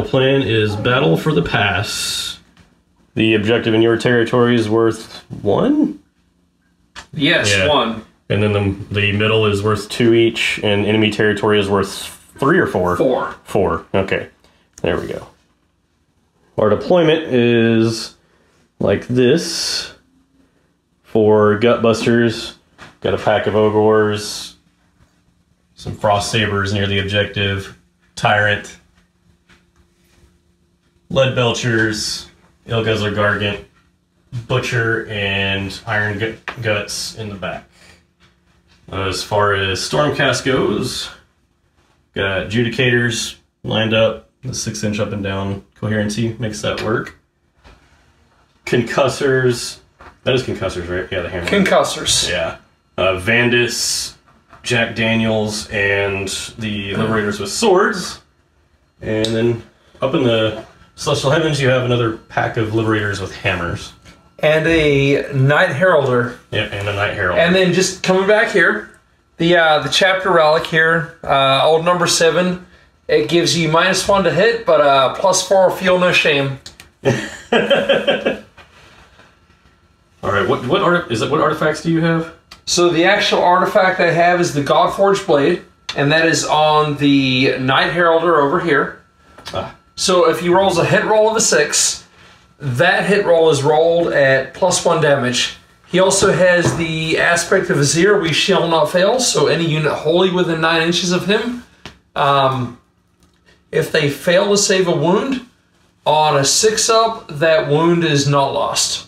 plan is battle for the pass. The objective in your territory is worth 1? Yes, yeah. 1. And then the middle is worth 2 each, and enemy territory is worth 3 or 4? 4. 4, okay. There we go. Our deployment is like this. For Gutbusters, got a pack of Ogors, some Frost Sabers near the objective, Tyrant, Lead Belchers, Ilguzzler Gargant, Butcher, and Iron Guts in the back. As far as Stormcast goes, got Judicators lined up, the 6-inch up and down coherency makes that work. Concussors, that is Concussors, right? Yeah, the hammer. Concussors. Yeah. Vandus, Jack Daniels, and the Liberators with swords. And then up in the Celestial Heavens, you have another pack of Liberators with hammers. And a Knight Heralder. Yep, and a Knight Heralder. And then just coming back here, the Chapter Relic here, old number 7. It gives you -1 to hit, but +4 feel no shame. All right, what artifacts do you have? So the actual artifact I have is the Godforged Blade, and that is on the Knight Heralder over here. So if he rolls a hit roll of a 6, that hit roll is rolled at +1 damage. He also has the aspect of Azir, we shall not fail, so any unit wholly within 9 inches of him, if they fail to save a wound, on a 6-up, that wound is not lost.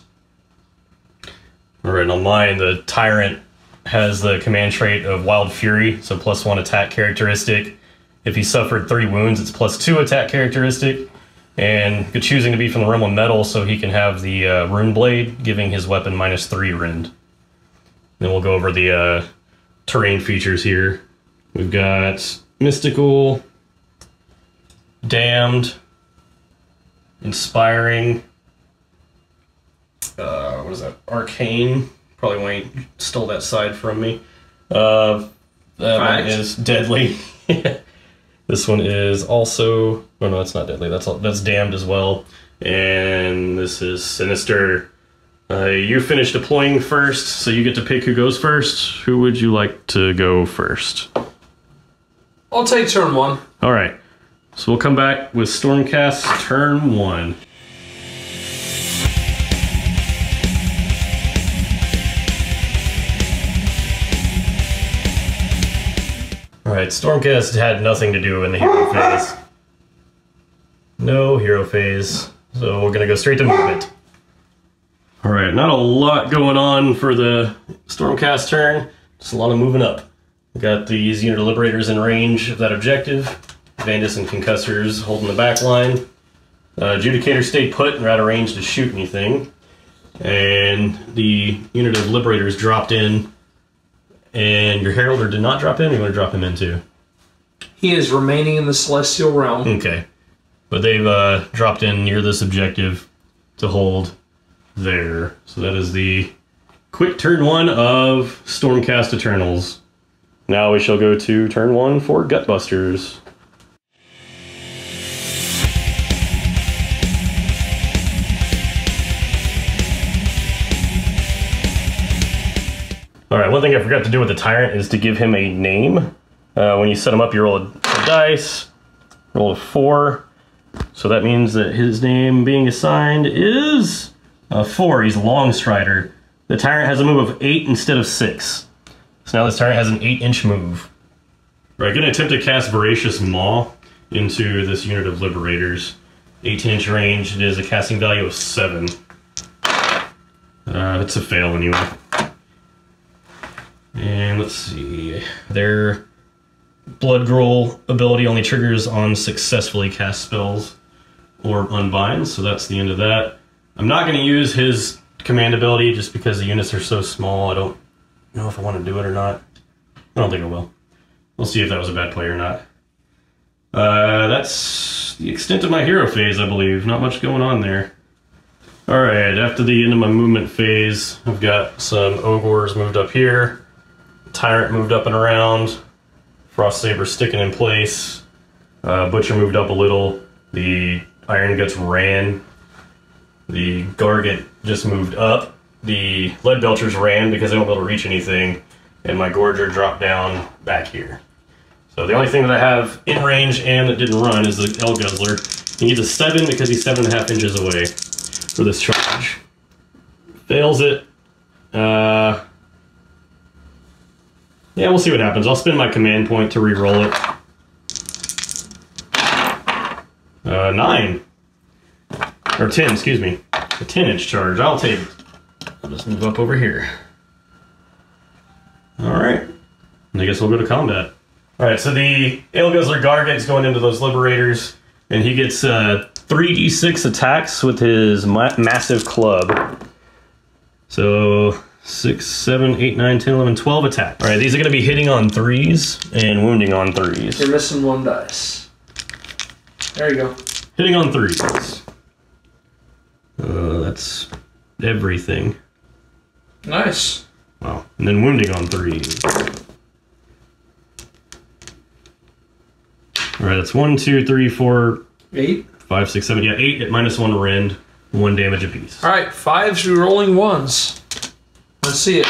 Alright, on mine, the Tyrant has the command trait of Wild Fury, so +1 attack characteristic. If he suffered 3 wounds, it's +2 attack characteristic. And choosing to be from the realm of metal, so he can have the Rune Blade, giving his weapon -3 rend. Then we'll go over the terrain features here. We've got Mystical, Damned, Inspiring, what is that? Arcane. Probably why he stole that side from me. That one is Deadly. This one is also... Oh no, that's not Deadly. That's Damned as well. And this is Sinister. You finish deploying first, so you get to pick who goes first. Who would you like to go first? I'll take turn 1. All right. So we'll come back with Stormcast turn 1. Alright, Stormcast had nothing to do in the hero phase. No hero phase. So we're gonna go straight to movement. Alright, not a lot going on for the Stormcast turn. Just a lot of moving up. We got these unit of Liberators in range of that objective. Vandus and Concussors holding the back line. Judicator stayed put and are out of range to shoot anything. And the unit of Liberators dropped in. And your Heralder did not drop in, or you want to drop him in too? He is remaining in the Celestial Realm. Okay. But they've dropped in near this objective to hold there. So that is the quick turn 1 of Stormcast Eternals. Now we shall go to turn 1 for Gutbusters. Alright, one thing I forgot to do with the Tyrant is to give him a name. When you set him up, you roll a dice, roll a 4. So that means that his name being assigned is 4. He's Longstrider. The Tyrant has a move of 8 instead of 6. So now this Tyrant has an 8-inch move. Alright, going to attempt to cast Voracious Maw into this unit of Liberators. 18-inch range, it is a casting value of 7. It's a fail anyway. And let's see, their Blood Gruel ability only triggers on successfully cast spells or unbinds, so that's the end of that. I'm not going to use his command ability just because the units are so small. I don't know if I want to do it or not. I don't think I will. We'll see if that was a bad play or not. That's the extent of my hero phase, I believe. Not much going on there. Alright, after the end of my movement phase, I've got some Ogors moved up here. Tyrant moved up and around. Frost Saber sticking in place. Butcher moved up a little. The Iron Guts ran. The Gargant just moved up. The Lead Belchers ran because they won't be able to reach anything. And my Gorger dropped down back here. So the only thing that I have in range and that didn't run is the L Guzzler. He needs a 7 because he's 7.5 inches away for this charge. Fails it. Yeah, we'll see what happens. I'll spend my command point to re-roll it. 9. Or 10, excuse me. A 10-inch charge. I'll take it. I'll just move up over here. Alright. I guess we'll go to combat. Alright, so the Ale Guzzler Gargant is going into those Liberators, and he gets 3d6 attacks with his massive club. So 6, 7, 8, 9, 10, 11, 12 attacks. Alright, these are going to be hitting on 3s and wounding on 3s. You're missing 1 dice. There you go. Hitting on 3s. That's everything. Nice. Wow. And then wounding on 3s. Alright, that's 1, 2, 3, 4, 8, 5, 6, 7. Yeah, 8 at -1 rend, 1 damage apiece. Alright, 5s re-rolling 1s. Let's see it.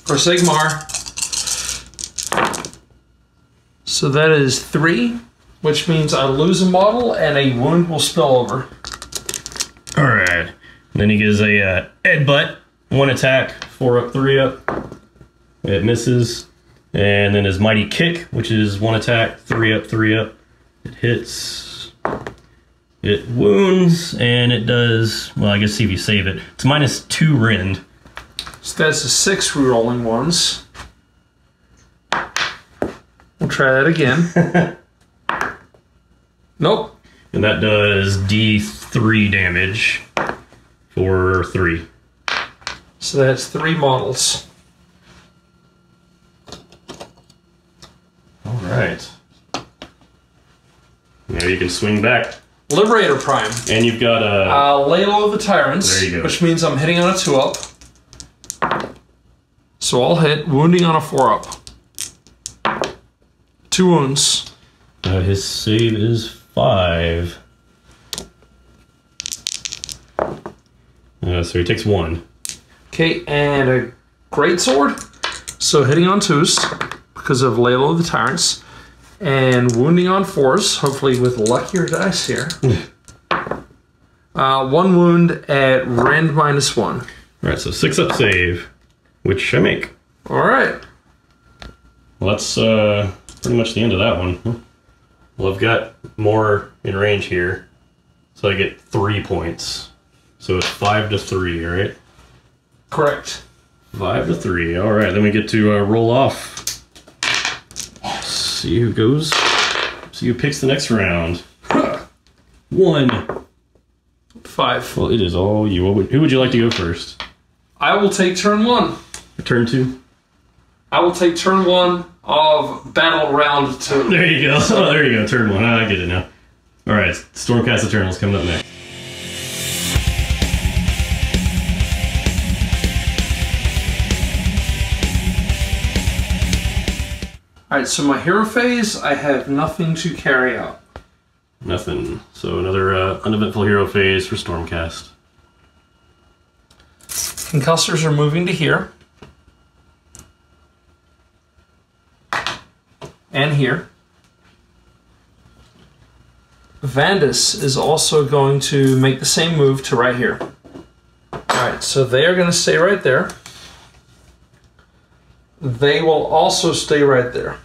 For Sigmar. So that is 3, which means I lose a model and a wound will spill over. Alright. Then he gives a Headbutt, 1 attack, 4 up, 3 up. It misses. And then his Mighty Kick, which is 1 attack, 3 up, 3 up. It hits. It wounds, and it does, well, I guess see if you save it. It's -2 rend. So that's a 6 re-rolling 1s. We'll try that again. Nope. And that does D3 damage for 3. So that's 3 models. Alright. Now you can swing back. Liberator Prime. And you've got a... Layla of the Tyrants. There you go. Which means I'm hitting on a 2-up. So I'll hit, wounding on a 4-up. 2 wounds. His save is 5. So he takes 1. Okay, and a Greatsword. So hitting on 2s because of Layla of the Tyrants. And wounding on 4s, hopefully with luckier dice here. 1 wound at rend -1. Alright, so 6 up save, which I make. Alright. Well, that's pretty much the end of that one. Well, I've got more in range here, so I get 3 points. So it's 5 to 3, right? Correct. 5 to 3. Alright, then we get to roll off. See who goes. See who picks the next round. 1. 5. Well, it is all you. Who would you like to go first? I will take turn 1. Turn 2? I will take turn 1 of battle round 2. There you go. Oh, there you go. Turn 1. I get it now. Alright, Stormcast Eternals coming up next. Alright, so my hero phase, I have nothing to carry out. Nothing. So another uneventful hero phase for Stormcast. Concussors are moving to here. And here. Vandus is also going to make the same move to right here. Alright, so they are going to stay right there. They will also stay right there.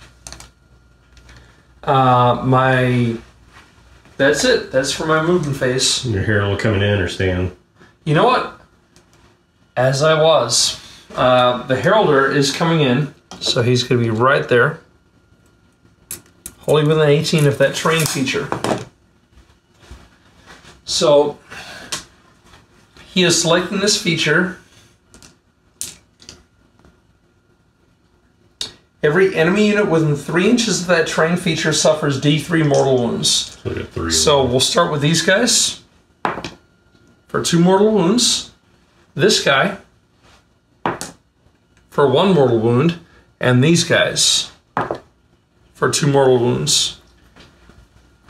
That's it. That's for my movement phase. Your herald coming in or staying? You know what? As I was. The Heralder is coming in, so he's going to be right there. Wholly within 18 of that terrain feature. So, he is selecting this feature. Every enemy unit within 3 inches of that terrain feature suffers D3 mortal wounds. So we'll start with these guys for 2 mortal wounds. This guy for 1 mortal wound. And these guys for 2 mortal wounds.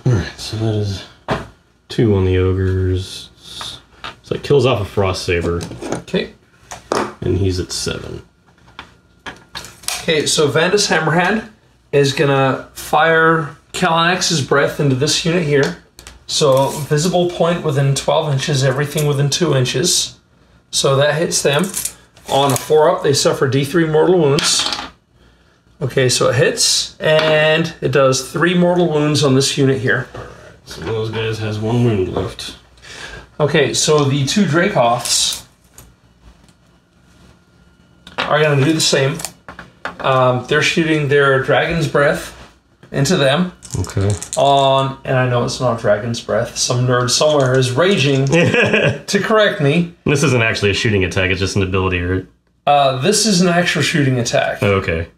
Alright, so that is 2 on the ogres. So it kills off a frost saber. Okay. And he's at 7. Okay, so Vandus Hammerhand is gonna fire Kalanex's breath into this unit here. So visible point within 12 inches, everything within 2 inches. So that hits them. On a 4-up, they suffer D3 mortal wounds. Okay, so it hits, and it does 3 mortal wounds on this unit here. Alright, so one of those guys has 1 wound left. Okay, so the 2 Dracoths are going to do the same. They're shooting their Dragon's Breath into them. Okay. And I know it's not Dragon's Breath. Some nerd somewhere is raging to correct me. This isn't actually a shooting attack, it's just an ability, right? This is an actual shooting attack. Okay.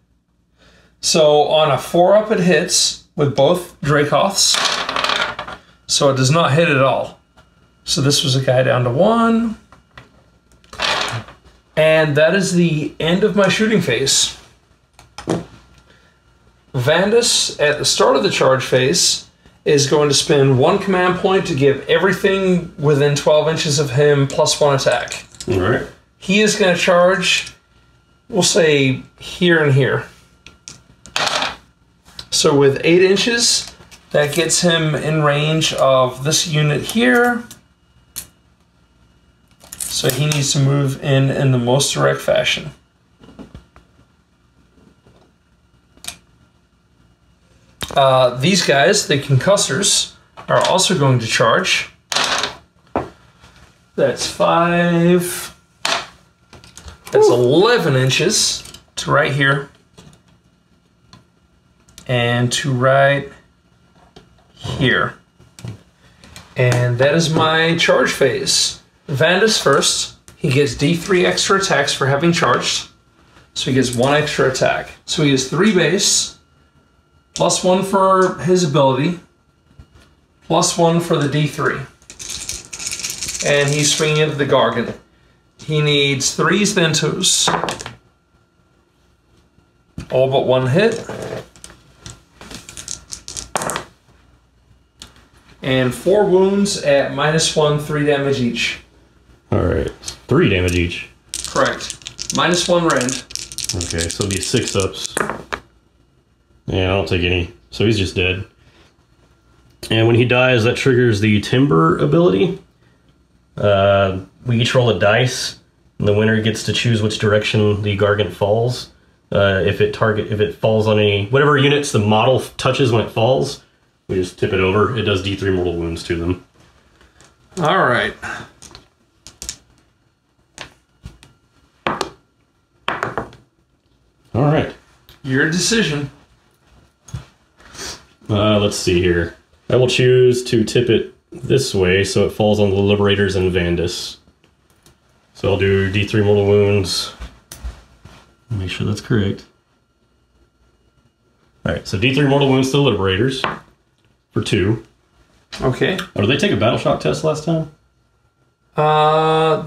So on a 4-up, it hits with both Dracoths. So it does not hit at all. So this was a guy down to 1. And that is the end of my shooting phase. Vandus, at the start of the charge phase, is going to spend 1 command point to give everything within 12 inches of him +1 attack. Alright. He is going to charge, we'll say, here and here. So with 8 inches, that gets him in range of this unit here. So he needs to move in the most direct fashion. These guys, the concussors, are also going to charge. That's 5. That's 11 inches to right here. And to right here. And that is my charge phase. Vandus first. He gets D3 extra attacks for having charged. So he gets 1 extra attack. So he has 3 base. +1 for his ability, +1 for the D3. And he's swinging into the Gargant. He needs 3s then 2s. All but 1 hit. And 4 wounds at -1, 3 damage each. Alright, 3 damage each. Correct. -1 rend. Okay, so it'll be 6-ups. Yeah, I don't take any. So he's just dead. And when he dies, that triggers the Timber ability. We each roll a dice, and the winner gets to choose which direction the Gargant falls. If it falls on whatever units the model touches when it falls, we just tip it over. It does D3 mortal wounds to them. All right. All right. Your decision. Let's see here. I will choose to tip it this way so it falls on the Liberators and Vandus. So I'll do D3 mortal wounds. Make sure that's correct. Alright, so D3 mortal wounds to the Liberators for 2. Okay. Oh, did they take a battle shock test last time?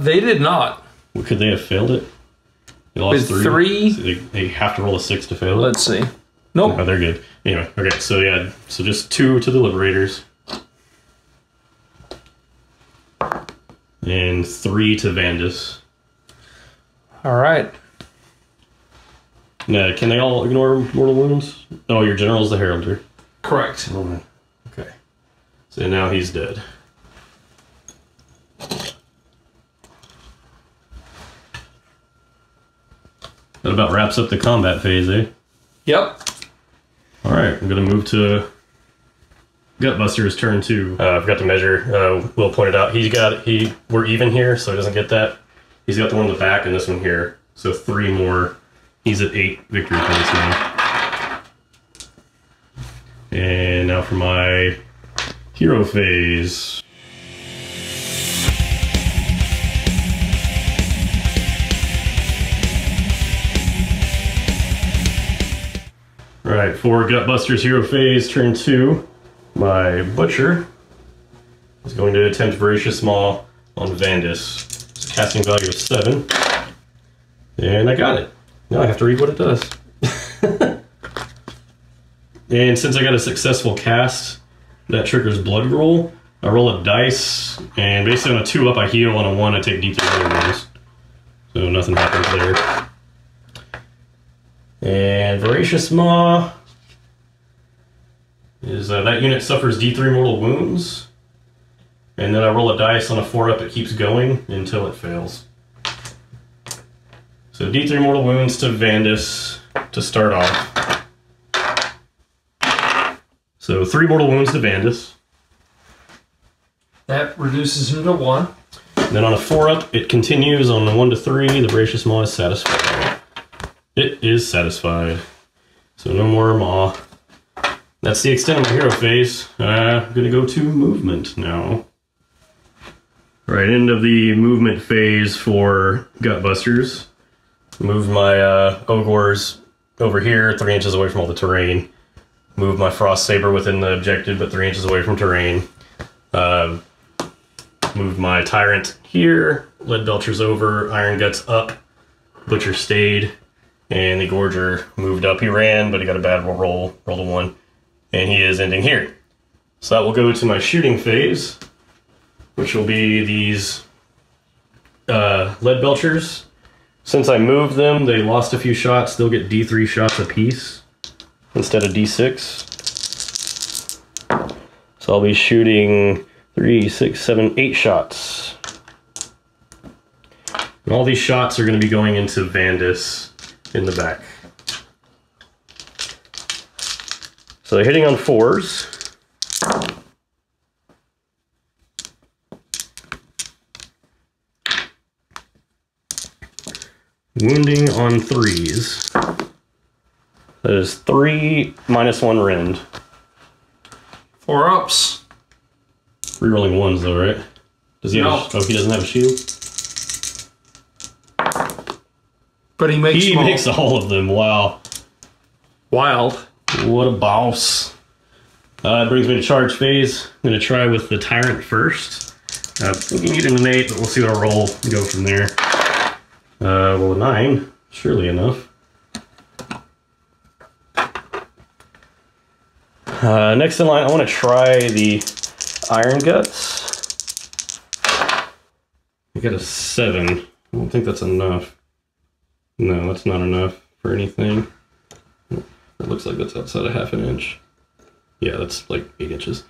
They did not. Well, could they have failed it? They lost With 3. 3? So they have to roll a 6 to fail it? Let's see. Nope. Oh, they're good. Anyway, okay, so yeah, so just 2 to the Liberators. And 3 to Vandus. All right. Now, can they all ignore mortal wounds? Oh, your general's the Heralder. Correct. Oh, okay. So now he's dead. That about wraps up the combat phase, eh? Yep. Alright, I'm gonna move to Gutbusters' turn 2. I forgot to measure. Will pointed out we're even here, so he doesn't get that. He's got the one in the back and this one here. So 3 more. He's at 8 victory points now. And now for my hero phase. Alright, for Gutbusters hero phase, turn 2, my Butcher is going to attempt Voracious Maw on Vandus. It's a casting value of 7. And I got it. Now I have to read what it does. And since I got a successful cast, that triggers blood roll. I roll a dice, and basically on a 2 up I heal, on a 1 I take D3 wounds. So nothing happens there. And Voracious Maw is that unit suffers D3 mortal wounds. And then I roll a dice on a 4 up, it keeps going until it fails. So D3 mortal wounds to Vandus to start off. So 3 mortal wounds to Vandus. That reduces him to 1. Then on a 4 up, it continues on a 1 to 3. The Voracious Maw is satisfied. It is satisfied. So no more Maw. That's the extent of my hero phase. I'm gonna go to movement now. Right, end of the movement phase for Gutbusters. Move my Ogors over here, 3 inches away from all the terrain. Move my Frost Saber within the objective, but 3 inches away from terrain. Move my Tyrant here, Lead Belcher's over, Iron Guts up, Butcher stayed, and the Gorger moved up. He ran, but he got a bad rolled a 1, and he is ending here. So that will go to my shooting phase, which will be these Lead Belchers. Since I moved them, they lost a few shots. They'll get D3 shots apiece instead of D6. So I'll be shooting 3, 6, 7, 8 shots. And all these shots are going to be going into Vandus in the back. So they're hitting on 4s. Wounding on 3s. That is 3 minus 1 rend. 4 ups. Rerolling 1s though, right? Does he have he doesn't have a shield? But he makes all of them. Wow. Wild. What a boss. It brings me to charge phase. I'm going to try with the Tyrant first. We can get an 8, but we'll see what I roll and go from there. Well, a 9, surely enough. Next in line, I want to try the Iron Guts. I got a 7. I don't think that's enough. No, that's not enough for anything. It looks like that's outside a ½ inch. Yeah, that's like 8 inches.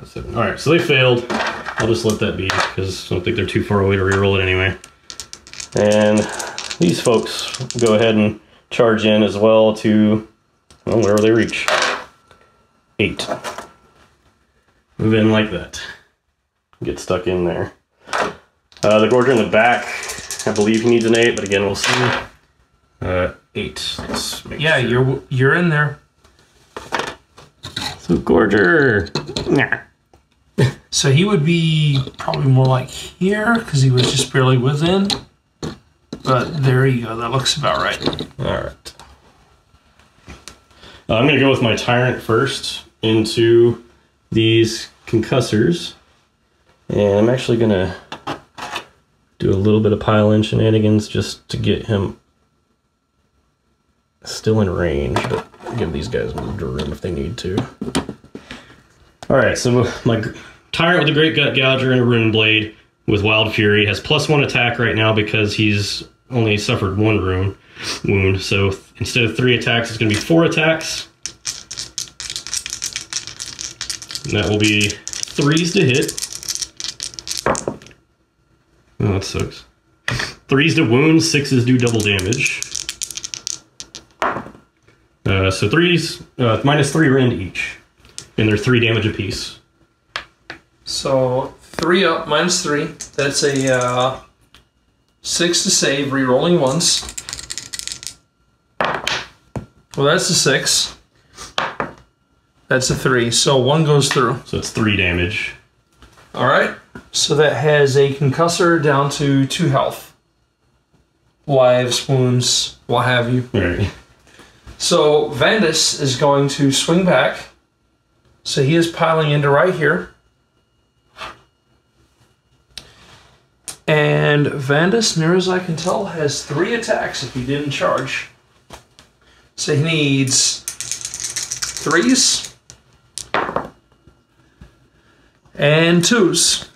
7. Alright, so they failed. I'll just let that be, because I don't think they're too far away to reroll it anyway. And these folks go ahead and charge in as well to, well, wherever they reach. 8. Move in like that. Get stuck in there. The Gorger in the back, I believe he needs an 8, but again, we'll see. 8. Let's make sure. You're in there. So Gorger. Nah. So he would be probably more like here, because he was just barely within. But there you go. That looks about right. All right. I'm going to go with my Tyrant first into these concussors. And I'm actually going to do a little bit of pile-in shenanigans just to get him still in range, but give these guys moved room if they need to. All right, so my Tyrant with the Great Gut Gouger and a Rune Blade with Wild Fury has +1 attack right now because he's only suffered 1 wound. So instead of 3 attacks, it's going to be 4 attacks. And that will be 3s to hit. Oh, that sucks. 3s to wound, 6s do double damage. So 3s, -3 rend each. And they're 3 damage apiece. So 3 up, -3. That's a 6 to save, rerolling 1s. Well, that's a 6. That's a 3. So 1 goes through. So it's 3 damage. All right. So that has a concussor down to 2 health. Lives, wounds, what have you. All right. So Vandus is going to swing back. So he is piling into right here. And Vandus, near as I can tell, has 3 attacks if he didn't charge. So he needs 3s and 2s.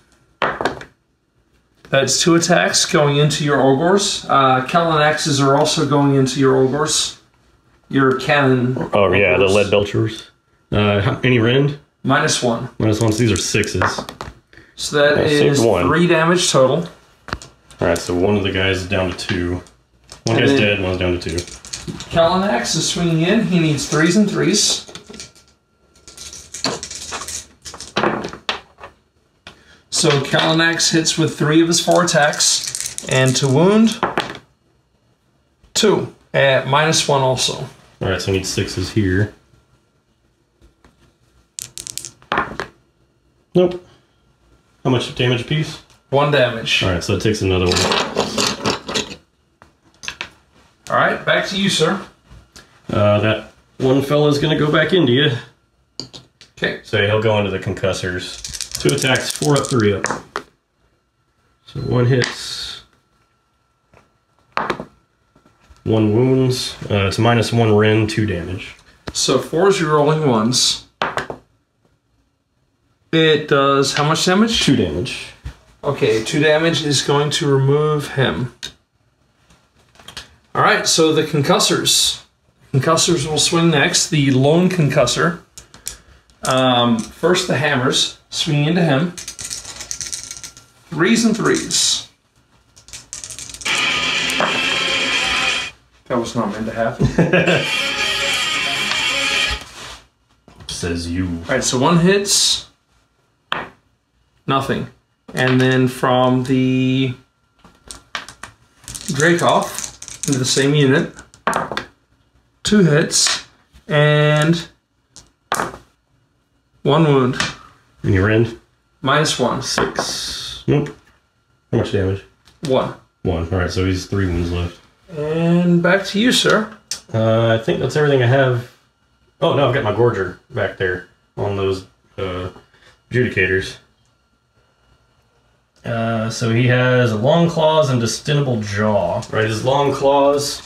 That's 2 attacks going into your Ogors. Kellan axes are also going into your Ogors. Your cannon. Oh Ogors. yeah, the lead belchers. Any rend? -1. -1. So these are 6s. So that is 3 damage total. Alright, so one of the guys is down to 2. One guy's dead, one's down to 2. Kellan axe is swinging in. He needs 3s and 3s. So Kellan axe hits with 3 of his 4 attacks. And to wound, 2 at -1 also. Alright, so I need 6s here. Nope. How much damage a piece? 1 damage. Alright, so it takes another one. Alright, back to you, sir. That one fella's gonna go back into you. Okay. So he'll go into the concussors. 2 attacks, 4 up, 3 up. So 1 hits. 1 wounds. It's -1 rend, 2 damage. So 4 is your rolling 1s. It does how much damage? 2 damage. Okay, 2 damage is going to remove him. Alright, so the concussors. Concussors will swing next. The lone concussor. First the hammers. Swing into him. 3s and 3s. That was not meant to happen. Says you. Alright, so 1 hits. Nothing. And then from the Dracoff into the same unit, 2 hits and 1 wound. And you rend? -1. 6. Nope. How much damage? 1. 1. Alright, so he's 3 wounds left. And back to you, sir. I think that's everything I have. Oh, no, I've got my Gorger back there on those adjudicators. So he has a long claws and distendable jaw. Right, his long claws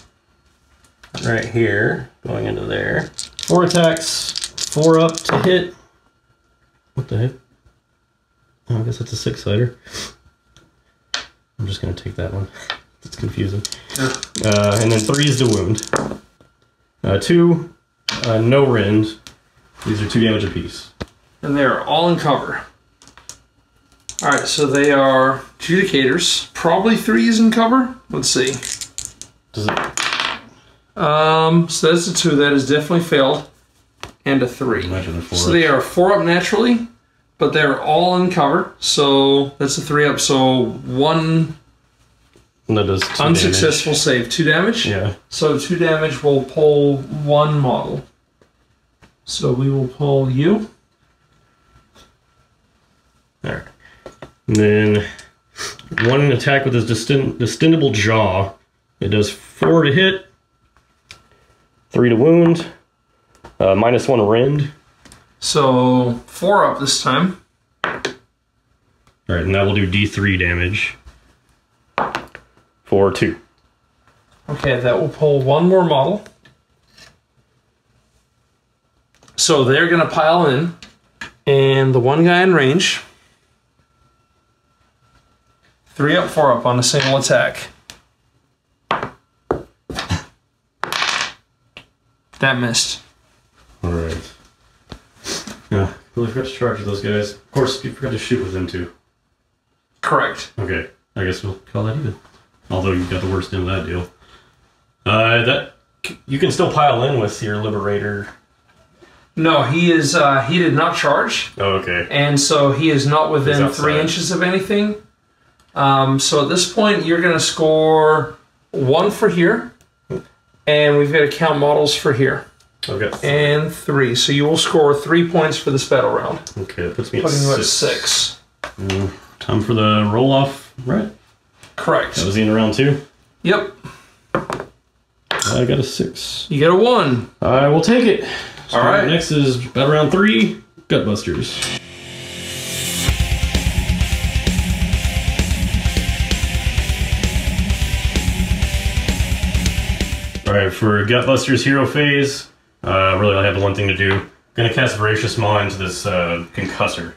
right here, going into there. 4 attacks, 4 up to hit. What the heck? Oh, I guess that's a 6-sider. I'm just gonna take that one. It's confusing. And then 3 is to wound. 2, no rend. These are 2 damage apiece. And they're all in cover. Alright, so they are adjudicators. Probably 3s in cover. Let's see. Does it? So that's a 2. That is definitely failed. And a 3. Imagine a 4 So they are 4 up naturally, but they're all in cover. So that's a 3 up. So 1 that does 2 unsuccessful damage. save. 2 damage? Yeah. So 2 damage will pull 1 model. So we will pull you. Alright. And then 1 attack with his distendable jaw. It does 4 to hit, 3 to wound, -1 rend. So 4 up this time. Alright, and that will do D3 damage for 2. Okay, that will pull 1 more model. So they're going to pile in. And the 1 guy in range. 3 up, 4 up on a single attack. That missed. Alright. Yeah, really forgot to charge with those guys. Of course, you forgot to shoot with them too. Correct. Okay, I guess we'll call that even. Although you got the worst end of that deal. That you can still pile in with your Liberator. No, he is. He did not charge. Oh, okay. And so he is not within He's 3 outside. inches of anything. So at this point, you're going to score 1 for here. And we've got to count models for here. I've got 3. And 3. So you will score 3 points for this battle round. Okay, that puts me Putting you at at 6. 6. Time for the roll-off, right? Correct. That was the end of round 2. Yep. I got a 6. You get a 1. I will take it. So All right. Next is battle round 3, Gutbusters. Alright, for Gutbusters hero phase, Really, I have the one thing to do. Gonna cast Voracious Maw into this concussor.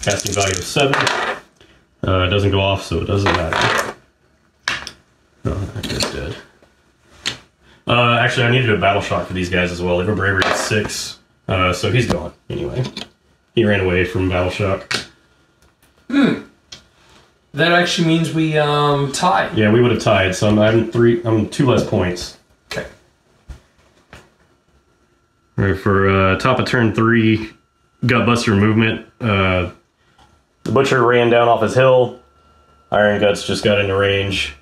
Casting value of 7. It doesn't go off, so it doesn't matter. Oh, that guy's dead. Actually, I need to do a battle shock for these guys as well. They have a bravery of 6, so he's gone anyway. He ran away from battle shock. That actually means we tie. Yeah, we would have tied. So I'm 2 less points. Okay. All right, for top of turn 3, Gutbuster movement. The Butcher ran down off his hill. Iron Guts just got into range.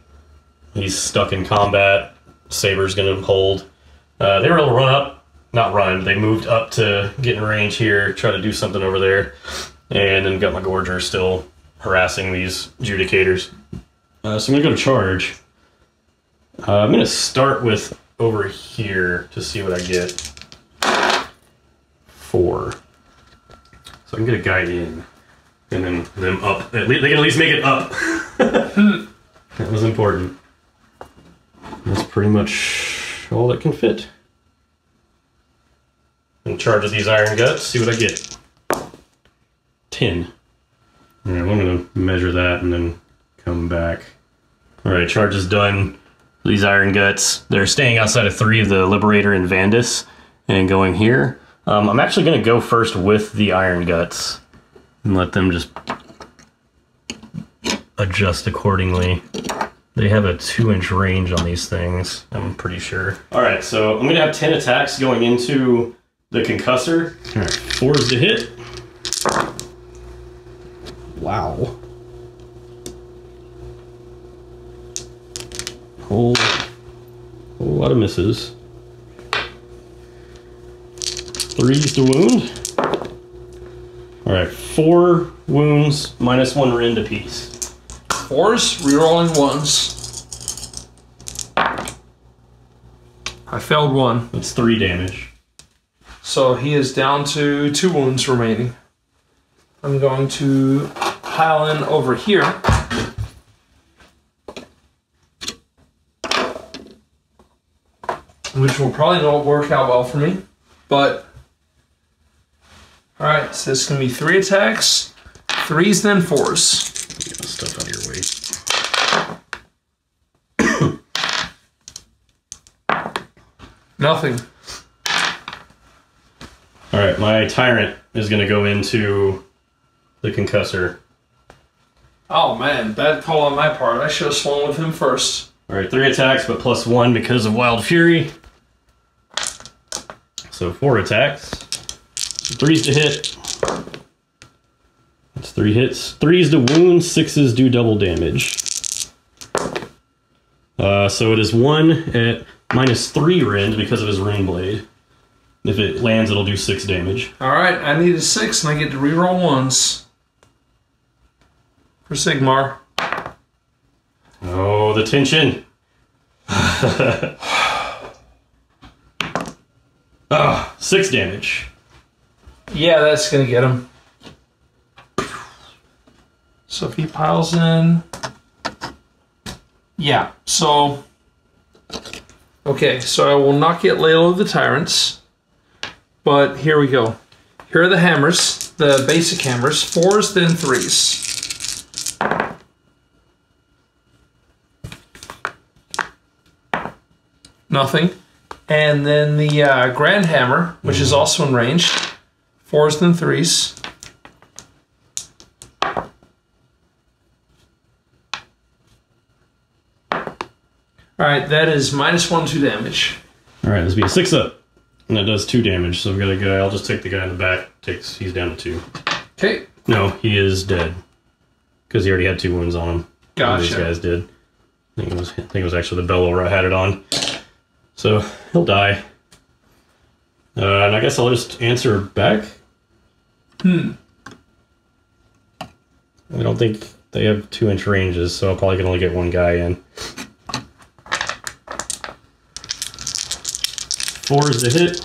He's stuck in combat. Saber's gonna hold. They were able to run up, not run, but they moved up to get in range here, try to do something over there. And then got my Gorger still harassing these Judicators. So I'm gonna go to charge. I'm gonna start with over here to see what I get. 4. So I can get a guy in. And then them up. They can at least make it up. That was important. That's pretty much all that can fit. And charge with these Iron Guts, see what I get. 10. Alright, well, I'm going to measure that and then come back. Alright, charge is done. These Iron Guts, they're staying outside of 3 of the Liberator and Vandus and going here. I'm actually going to go first with the Iron Guts and let them just adjust accordingly. They have a 2-inch range on these things, I'm pretty sure. Alright, so I'm going to have 10 attacks going into the concussor. Alright, 4s to hit. Wow. Whole lot of misses. 3s to wound. Alright, 4 wounds, -1 rend apiece. 4s, rerolling 1s. I failed 1. That's 3 damage. So he is down to 2 wounds remaining. I'm going to pile in over here. Which will probably not work out well for me. But, alright, so it's going to be 3 attacks, 3s, then 4s. Get stuff out of your way. Nothing. Alright, my Tyrant is going to go into the concussor. Oh man, bad call on my part. I should have swung with him first. Alright, 3 attacks, but +1 because of Wild Fury. So 4 attacks. 3s to hit. That's 3 hits. 3s to wound, 6s do double damage. So it is 1 at -3 rend because of his Rune Blade. If it lands, it'll do 6 damage. Alright, I need a 6 and I get to reroll 1s. For Sigmar. Oh, the tension. 6 damage. Yeah, that's gonna get him. So if he piles in... Yeah, so... Okay, so I will not get Layla of the Tyrants. But here we go. Here are the hammers, the basic hammers. 4s, then 3s. Nothing. And then the Grand Hammer, which is also in range. 4s, then 3s. Alright, that is -1, 2 damage. Alright, this will be a 6-up. And that does 2 damage, so I've got a guy. I'll just take the guy in the back. He's down to 2. Okay. No, he is dead. Because he already had 2 wounds on him. Gotcha. These guys did. I think it was actually the Bellower I had it on. So, he'll die. And I guess I'll just answer back. I don't think they have 2-inch ranges, so I probably can only get 1 guy in. 4s to hit.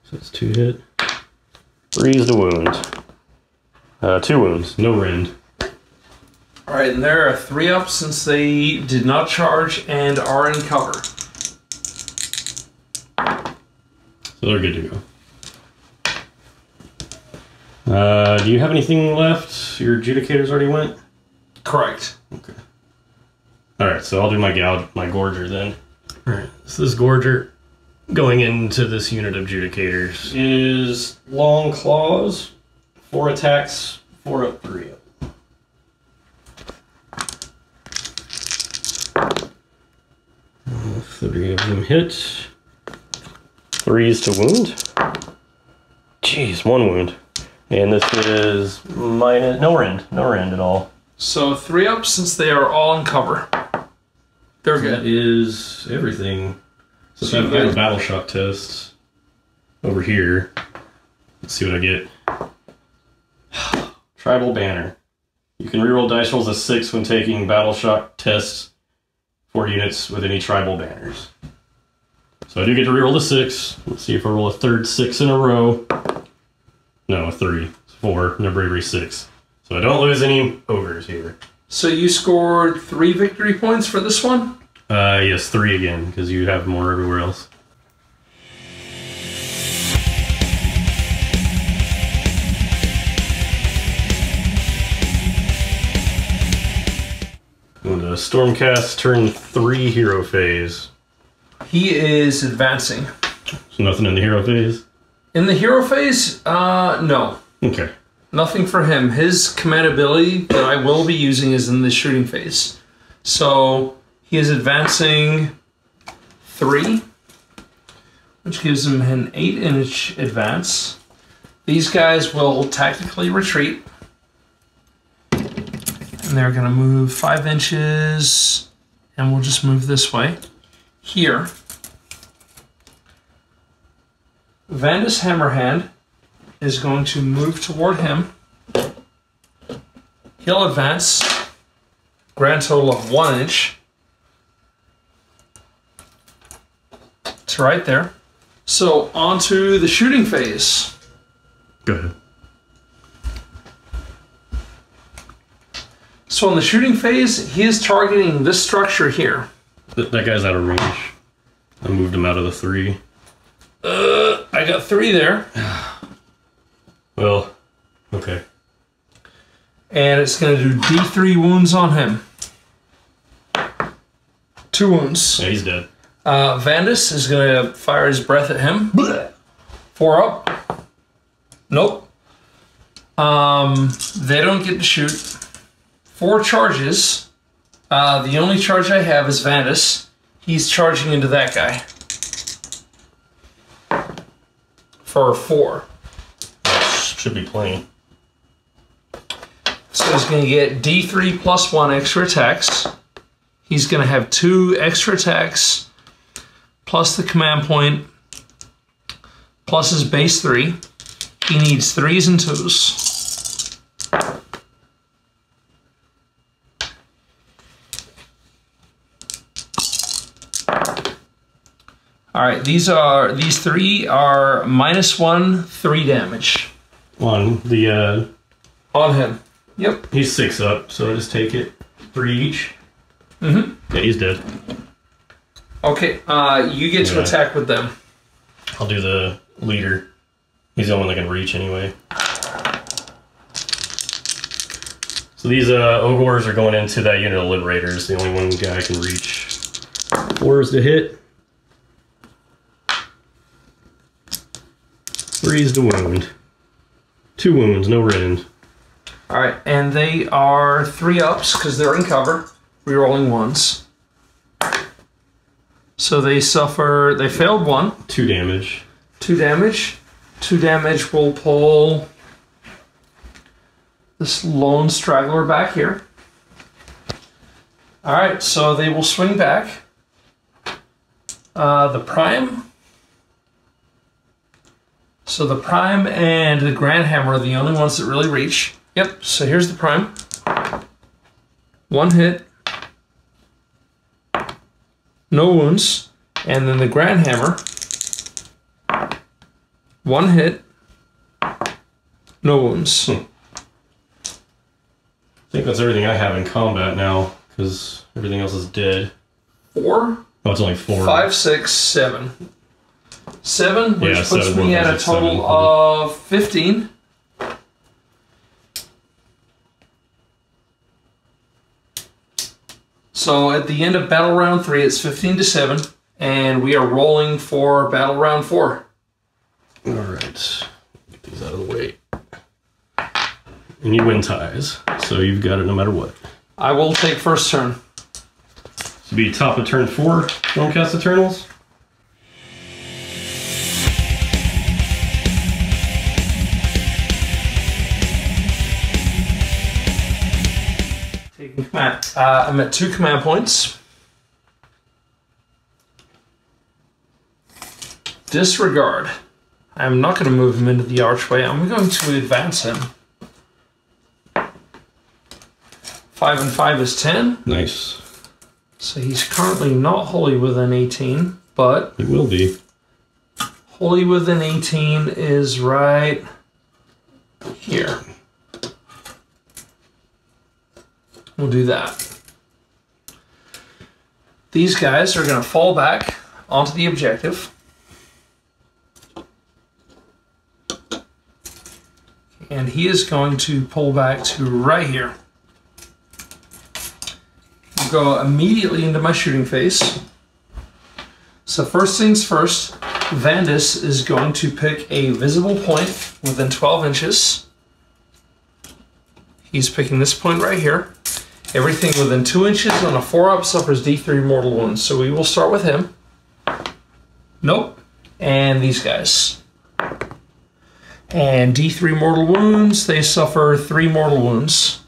So it's 2 hit. 3s to wound. 2 wounds, no rend. Alright, and there are 3 up since they did not charge and are in cover. So they're good to go. Do you have anything left? Your adjudicators already went? Correct. Okay. Alright, so I'll do my Gorger then. Alright, so this Gorger going into this unit of adjudicators is long claws, 4 attacks, 4 up, 3 up. Three of them hit. 3s to wound. Jeez, 1 wound. And this is minus no rend at all. So 3 up since they are all in cover. They're good. That is everything. So I have a battle shock test over here. Let's see what I get. Tribal Banner. You can reroll dice rolls as 6 when taking battle shock tests for units with any tribal banners. So I do get to reroll the 6. Let's see if I roll a third 6 in a row. No, a 3. It's 4. No bravery 6. So I don't lose any ogres here. So you scored 3 victory points for this one? Yes, 3 again, because you have more everywhere else. And Stormcast turn 3 hero phase. He is advancing. So nothing in the hero phase? In the hero phase, no. Okay. Nothing for him. His command ability that I will be using is in the shooting phase. So he is advancing 3, which gives him an 8-inch advance. These guys will tactically retreat. And they're going to move 5 inches, and we'll just move this way. Here, Vandus Hammerhand is going to move toward him. He'll advance, grand total of 1 inch. To right there. So, on to the shooting phase. Go ahead. So in the shooting phase, he is targeting this structure here. That guy's out of range. I moved him out of the 3. I got 3 there. Well, okay. And it's going to do D3 wounds on him. 2 wounds. Yeah, he's dead. Vandus is going to fire his breath at him. 4 up. Nope. They don't get to shoot. 4 charges. The only charge I have is Vandus. He's charging into that guy. For 4. Should be plenty. So he's going to get D3 plus 1 extra attacks. He's going to have 2 extra attacks plus the command point plus his base 3. He needs 3s and 2s. All right, these 3 are -1, 3 damage. On the On him. Yep. he's 6 up, so I just take it. 3 each. Mm-hmm. Yeah, he's dead. Okay, you get to attack with them. I'll do the leader. He's the only one that can reach anyway. So these Ogors are going into that unit of Liberators. The only one guy can reach. 4s to hit. 3s to wound. 2 wounds, no rend. Alright, and they are 3 ups because they're in cover. Rerolling 1s. So they failed 1. 2 damage. 2 damage. 2 damage will pull this lone straggler back here. Alright, so they will swing back. The Prime. So the Prime and the Grand Hammer are the only ones that really reach. Yep, so here's the Prime. 1 hit. No wounds. And then the Grand Hammer. 1 hit. No wounds. I think that's everything I have in combat now, because everything else is dead. 4? Oh, it's only 4. 5, 6, 7. 7, which Yeah, puts 7 me more at a than total 7. of 15. So at the end of battle round 3, it's 15-7, and we are rolling for battle round 4. All right, get these out of the way. And you win ties, so you've got it no matter what. I will take first turn. This will be top of turn 4, Stormcast Eternals. Taking command. I'm at 2 command points. Disregard. I'm not going to move him into the archway. I'm going to advance him. 5 and 5 is 10. Nice. So he's currently not wholly within 18, but It will be. wholly within 18 is right here. We'll do that. These guys are going to fall back onto the objective. And he is going to pull back to right here. We'll go immediately into my shooting phase. So first things first, Vandus is going to pick a visible point within 12 inches. He's picking this point right here. Everything within 2 inches on a 4-up suffers D3 mortal wounds. So we will start with him. Nope. And these guys. And D3 mortal wounds, they suffer 3 mortal wounds.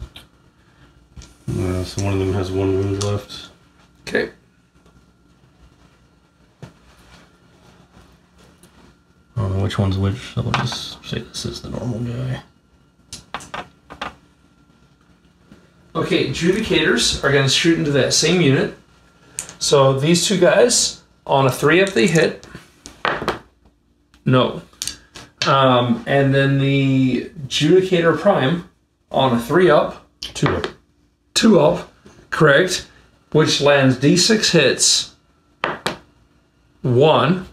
So one of them has 1 wound left. Okay. I don't know which one's which, so I'll just say this is the normal guy. Okay, Judicators are going to shoot into that same unit. So these 2 guys, on a 3-up they hit. No. And then the Judicator Prime on a 3-up. 2-up. 2-up, correct, which lands D6 hits. 1.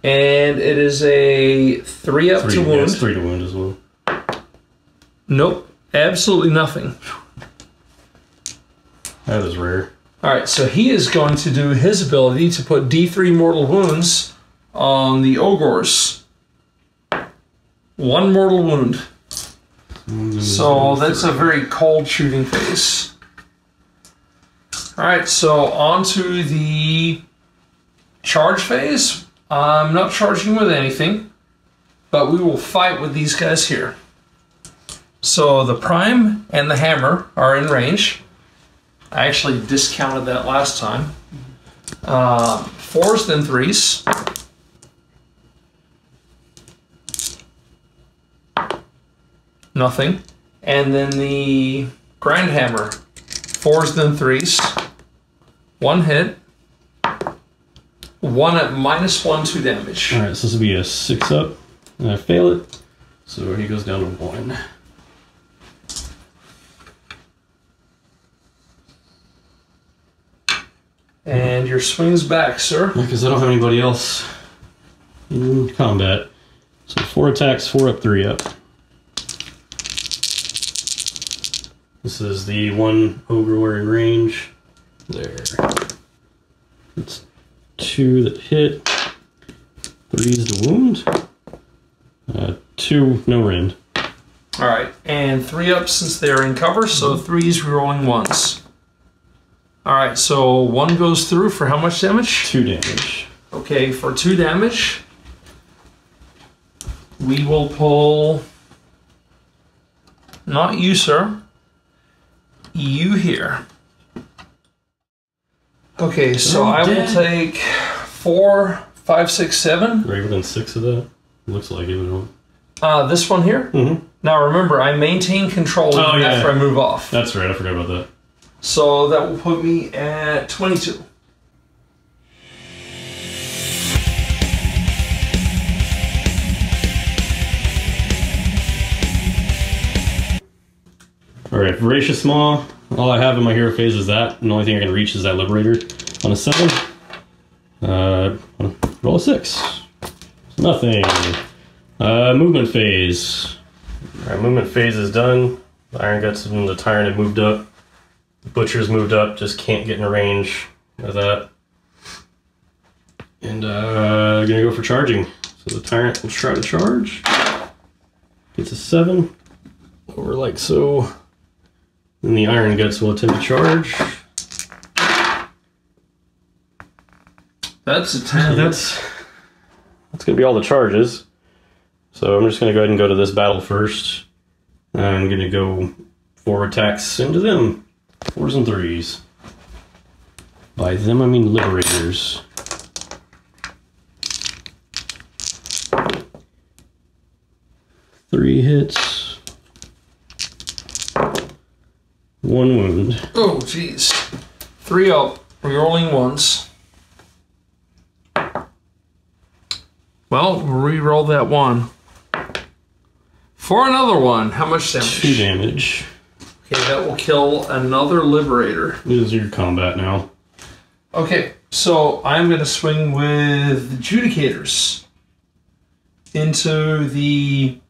And it is a 3-up to wound. Yeah, it's 3 to wound as well. Nope, absolutely nothing. That is rare. Alright, so he is going to do his ability to put D3 mortal wounds on the Ogors. 1 mortal wound. So that's a very cold shooting phase. Alright, so on to the charge phase. I'm not charging with anything, but we will fight with these guys here. So the Prime and the Hammer are in range. I actually discounted that last time. 4s, then 3s. Nothing. And then the Grand Hammer. 4s, then 3s. 1 hit. 1 at -1, 2 damage. Alright, so this will be a 6-up. And I fail it. So he goes down to 1. And your swing's back, sir. Because I don't have anybody else in combat. So 4 attacks, 4-up, 3-up. This is the 1 ogre in range. There. It's 2 that hit. 3's the wound. 2, no rend. Alright, and 3-up since they're in cover, so 3's rerolling 1s. Alright, so 1 goes through for how much damage? 2 damage. Okay, for 2 damage, we will pull... Not you, sir. You here. Okay, so I will take 4, 5, 6, 7. Right within 6 of that? Looks like it, but This one here? Mm-hmm. Now remember, I maintain control even after I move off. That's right, I forgot about that. So that will put me at 22. Alright, Voracious Maw. All I have in my hero phase is that, and the only thing I can reach is that Liberator. On a 7, roll a 6. Nothing. Movement phase. Alright, movement phase is done. The Iron Guts and the Tyrant have moved up. The Butcher's moved up, just can't get in range of that. And gonna go for charging. So the Tyrant will try to charge. Gets a 7. Over like so. And the Iron Guts will attempt to charge. That's a 10. That's gonna be all the charges. So I'm just gonna go ahead and go to this battle first. I'm gonna go 4 attacks into them. 4s and 3s. By them I mean Liberators. Three hits. 1 wound. Oh, jeez. 3 up. Rerolling ones. Well, re-roll that 1. For another 1. How much damage? 2 damage. Okay, that will kill another Liberator. This is your combat now. Okay, so I'm going to swing with Adjudicators into the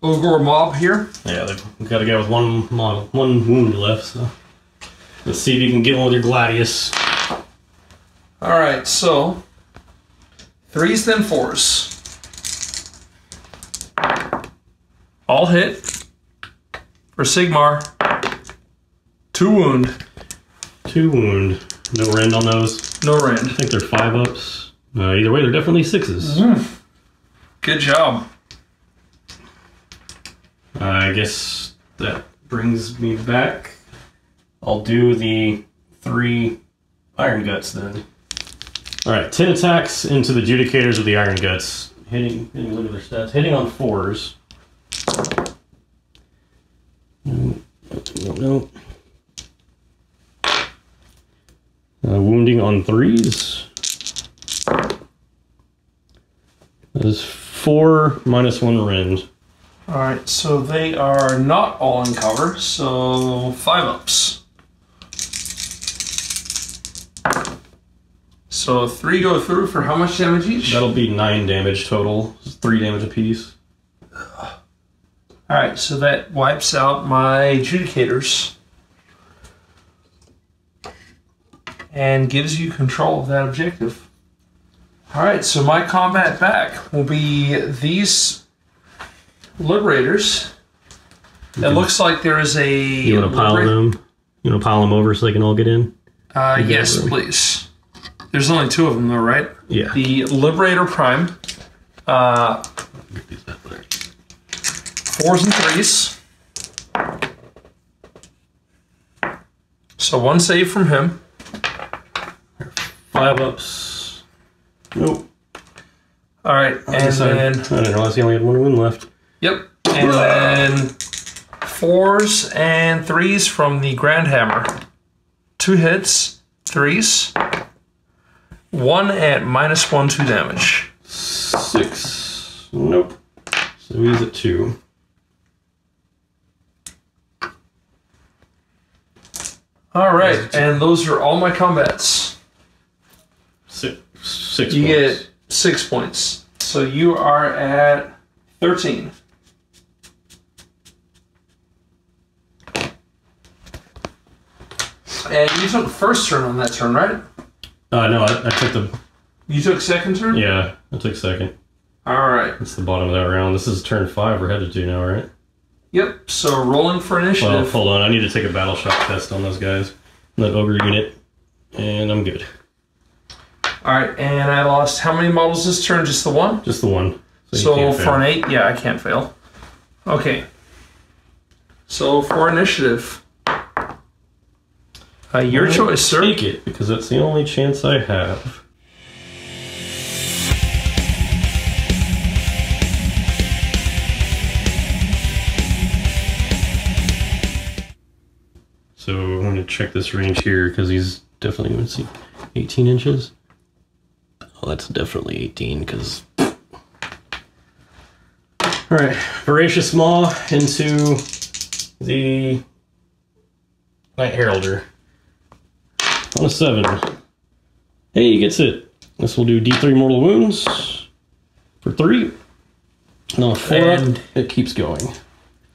Ogre mob here. Yeah, they've got a guy with 1 wound left, so let's see if you can get one with your Gladius. Alright, so 3s then 4s. All hit for Sigmar. 2 wound. 2 wound. No rend on those. No rend. I think they're 5-ups. Either way, they're definitely 6s. Good job. I guess that brings me back. I'll do the 3 Iron Guts then. Alright, 10 attacks into the Adjudicators with the Iron Guts. Hitting, look at their stats. Hitting on 4s. No. Wounding on 3s. That is 4 minus 1 rend. Alright, so they are not all in cover, so 5-ups. So 3 go through for how much damage each? That'll be 9 damage total. 3 damage apiece. Alright, so that wipes out my Adjudicators. And gives you control of that objective. Alright, so my combat back will be these Liberators. It looks like there is a... You want to pile them? You want to pile them over so they can all get in? Yes, please. There's only 2 of them though, right? Yeah. The Liberator Prime. 4s and 3s. So 1 save from him. 5-ups. Nope. Alright, and then... I didn't realize he only had 1 wound left. Yep. And then 4s and 3s from the Grand Hammer. 2 hits, 3s. 1 at -1, 2 damage. 6. Nope. So he's at 2. Alright, and those are all my combats. 6 You points. get 6 points. So you are at 13. And you took first turn on that turn, right? No, I took the... You took second turn? Yeah, I took second. Alright. That's the bottom of that round. This is turn 5 we're headed to now, right? Yep, so rolling for initiative. Well, hold on. I need to take a battle shock test on those guys. That ogre unit. And I'm good. Alright, and I lost how many models this turn? Just the 1? Just the 1. So you can't for fail. an 8, yeah, I can't fail. Okay. So for initiative. Your choice, sir. Take it, because that's the only chance I have. So I'm going to check this range here, because he's definitely going to see 18 inches. Oh, that's definitely 18, because... Alright, Voracious Maw into the Night Heralder. On a 7. Hey, he gets it. This will do D3 mortal wounds. for 3. And on a 4 up, it keeps going.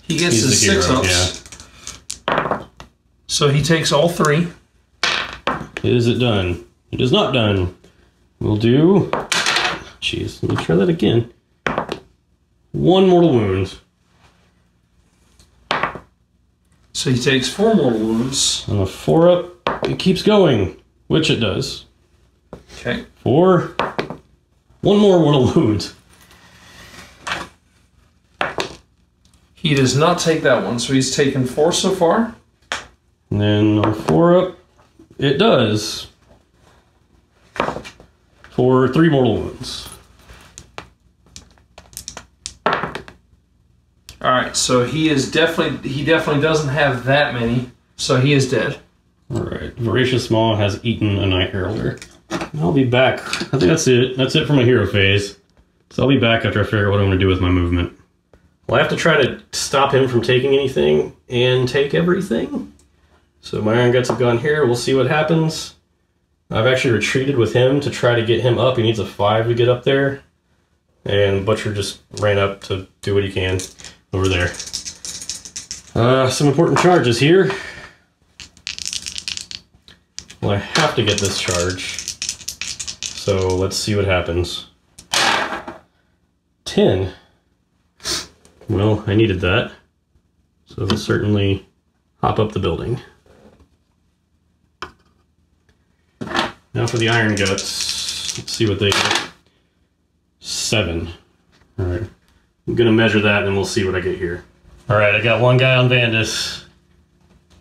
He gets his 6 ups. Yeah. So he takes all 3. Is it done? It is not done. We'll do... Jeez, let me try that again. 1 mortal wound. So he takes 4 mortal wounds. On a 4 up, it keeps going, which it does. Okay. 4. 1 more mortal wound. He does not take that one, so he's taken 4 so far. And then on 4 up, it does. For 3 mortal wounds. Alright, so he definitely doesn't have that many, so he is dead. Alright, Voracious Maw has eaten a Night Heralder. I'll be back. I think that's it. That's it for my hero phase. So I'll be back after I figure out what I'm going to do with my movement. Well, I have to try to stop him from taking anything and take everything. So my Iron Guts have gone here. We'll see what happens. I've actually retreated with him to try to get him up. He needs a 5 to get up there. And Butcher just ran up to do what he can over there. Some important charges here. Well, I have to get this charge. So let's see what happens. 10. Well, I needed that. So we'll certainly hop up the building. Now for the Iron Guts. Let's see what they get. 7. Alright. I'm going to measure that and we'll see what I get here. Alright, I got one guy on Vandus.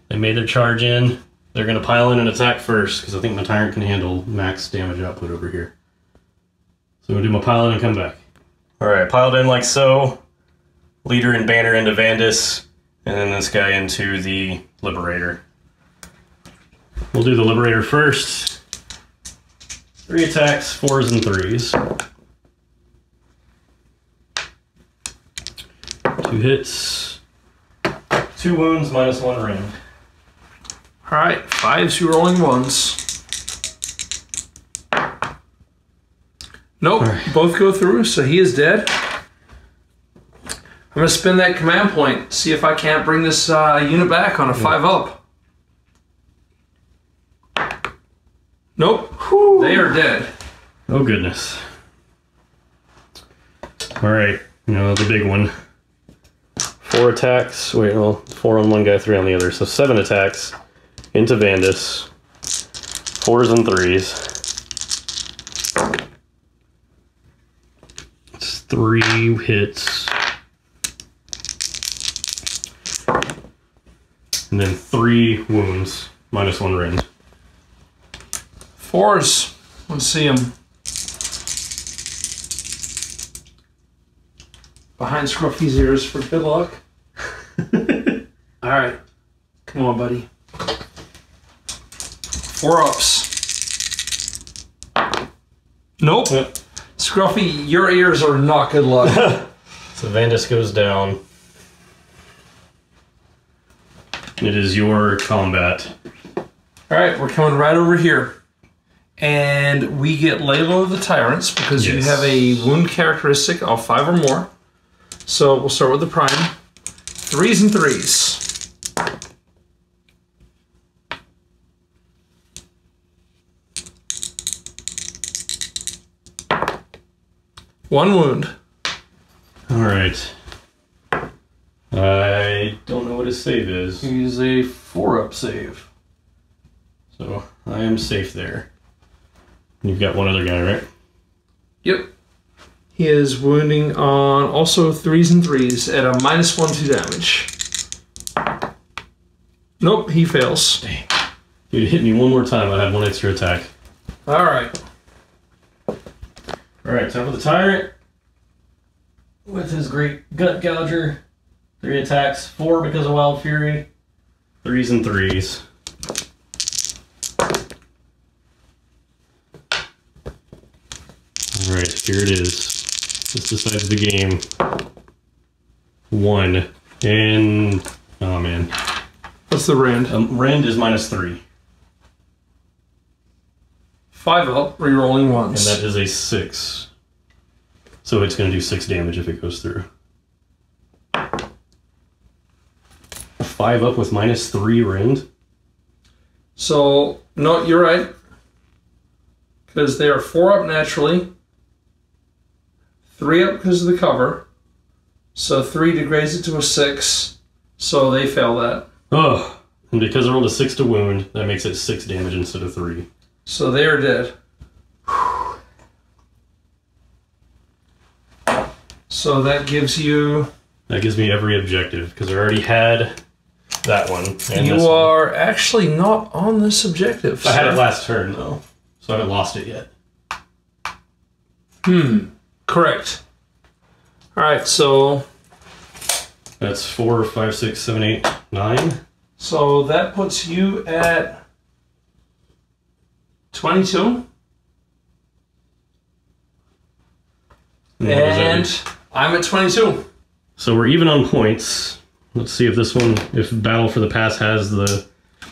They made their charge in. They're going to pile in and attack first because I think my Tyrant can handle max damage output over here. So I'm going to do my pile in and come back. Alright, piled in like so. Leader and banner into Vandus. And then this guy into the Liberator. We'll do the Liberator first. 3 attacks, 4s and 3s. 2 hits. 2 wounds, minus 1 rend. Alright, 5s, you're rolling 1s. Nope, right. Both go through, so he is dead. I'm going to spend that command point, see if I can't bring this unit back on a 5 up. Nope, whew, they are dead. Oh goodness. Alright, you know, the big one. 4 attacks, wait, well, 4 on one guy, 3 on the other, so 7 attacks into Vandus. 4s and 3s. It's 3 hits. And then 3 wounds, minus 1 rend. 4s, let's see him. Behind Scruffy's ears for good luck. Alright. Come on, buddy. 4 ups. Nope. Yep. Scruffy, your ears are not good luck. So Vandus goes down. It is your combat. Alright, we're coming right over here. And we get Layla of the Tyrants because you have a wound characteristic of 5 or more. So we'll start with the prime. 3s and 3s. One wound. Alright. I don't know what his save is. He's a 4-up save. So I am safe there. You've got one other guy, right? Yep. He is wounding on also 3s and 3s at a minus 1 to damage. Nope, he fails. Dang. If you'd hit me one more time, I'd have 1 extra attack. Alright. Alright, time for the Tyrant. With his great Gut Gouger. 3 attacks, 4 because of Wild Fury. 3s and 3s. Alright, here it is. This decides the game. 1. And... oh man. What's the rend? Rend is minus 3. 5 up, rerolling 1s. And that is a 6. So it's going to do 6 damage if it goes through. A 5 up with -3 rend. So, no, you're right. Because they are 4 up naturally. 3 up because of the cover. So 3 degrades it to a 6. So they fail that. Oh, and because I rolled a 6 to wound, that makes it 6 damage instead of 3. So they are dead. So that gives you... That gives me every objective, because I already had that one. And you are actually not on this objective. I had it last turn, though, so I haven't lost it yet. Correct. Alright, so... That's 4, 5, 6, 7, 8, 9. So that puts you at 22. And I'm at 22. So we're even on points. Let's see if this one, if Battle for the Pass has the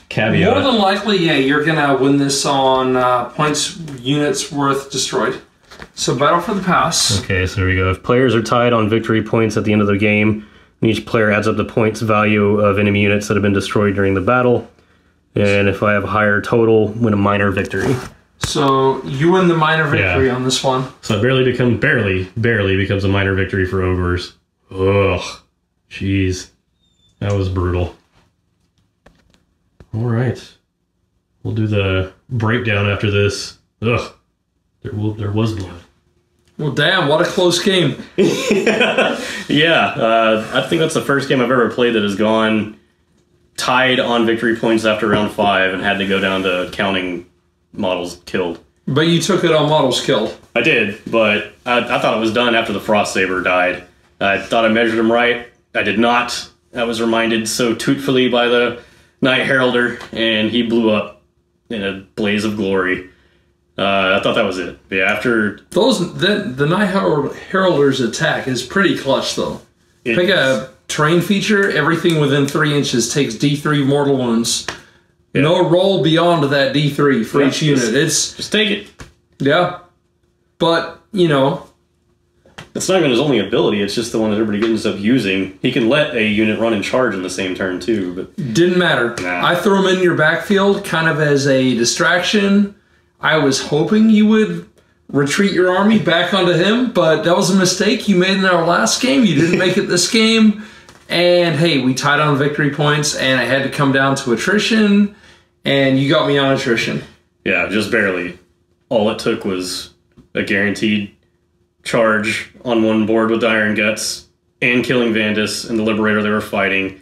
caveat. More than likely, yeah, you're going to win this on points units worth destroyed. So Battle for the Pass. Okay, so there we go. If players are tied on victory points at the end of the game, each player adds up the points value of enemy units that have been destroyed during the battle. And if I have a higher total, win a minor victory. So you win the minor victory on this one. So it barely becomes a minor victory for Ogors. Ugh. Jeez. That was brutal. Alright. We'll do the breakdown after this. Ugh. There was blood. Well, damn, what a close game. Yeah, I think that's the first game I've ever played that has gone tied on victory points after round 5 and had to go down to counting models killed. But you took it on models killed. I did, but I thought it was done after the Frost Saber died. I thought I measured him right. I did not. I was reminded so tootfully by the Knight Heralder, and he blew up in a blaze of glory. I thought that was it. Yeah, after the Knight Heralder's attack is pretty clutch, though. Pick a terrain feature. Everything within 3 inches takes D3 mortal wounds. Yeah. No roll beyond that D3 for each unit. Just take it. Yeah, but you know, it's not even his only ability. It's just the one that everybody ends up using. He can let a unit run and charge in the same turn too. But didn't matter. Nah. I threw him in your backfield kind of as a distraction. I was hoping you would retreat your army back onto him, but that was a mistake you made in our last game. You didn't make it this game. And hey, we tied on victory points, and I had to come down to attrition, and you got me on attrition. Yeah, just barely. All it took was a guaranteed charge on one board with the Iron Guts, and killing Vandus and the Liberator they were fighting,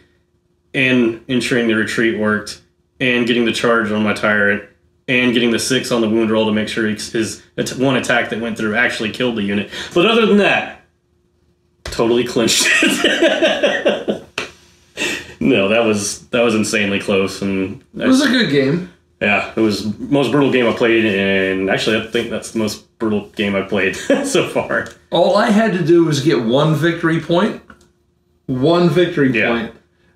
and ensuring the retreat worked, and getting the charge on my Tyrant, and getting the 6 on the wound roll to make sure his one attack that went through actually killed the unit. But other than that, totally clinched it. No, that was insanely close, and it was a good game. Yeah, it was the most brutal game I played, and actually I think that's the most brutal game I've played so far. All I had to do was get one victory point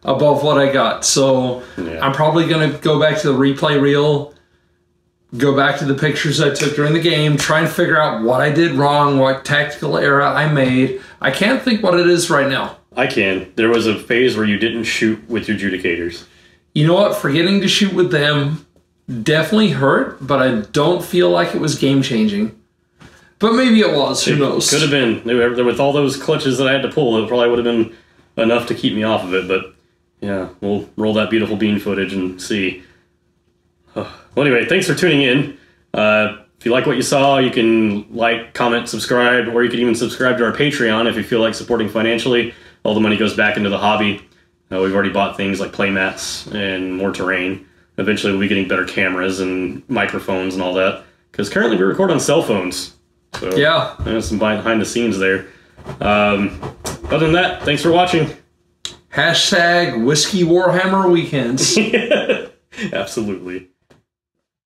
above what I got. So I'm probably going to go back to the replay reel, go back to the pictures I took during the game, try and figure out what I did wrong, what tactical error I made. I can't think what it is right now. I can. There was a phase where you didn't shoot with your Judicators. You know what? Forgetting to shoot with them definitely hurt, but I don't feel like it was game-changing. But maybe it was. Who knows? Could have been. With all those clutches that I had to pull, it probably would have been enough to keep me off of it. But yeah, we'll roll that beautiful bean footage and see. Well, anyway, thanks for tuning in. If you like what you saw, you can like, comment, subscribe, or you can even subscribe to our Patreon if you feel like supporting financially. All the money goes back into the hobby. We've already bought things like playmats and more terrain. Eventually we'll be getting better cameras and microphones and all that. Because currently we record on cell phones. So yeah. There's some behind the scenes there. Other than that, thanks for watching. # Whiskey Warhammer Weekends. Absolutely.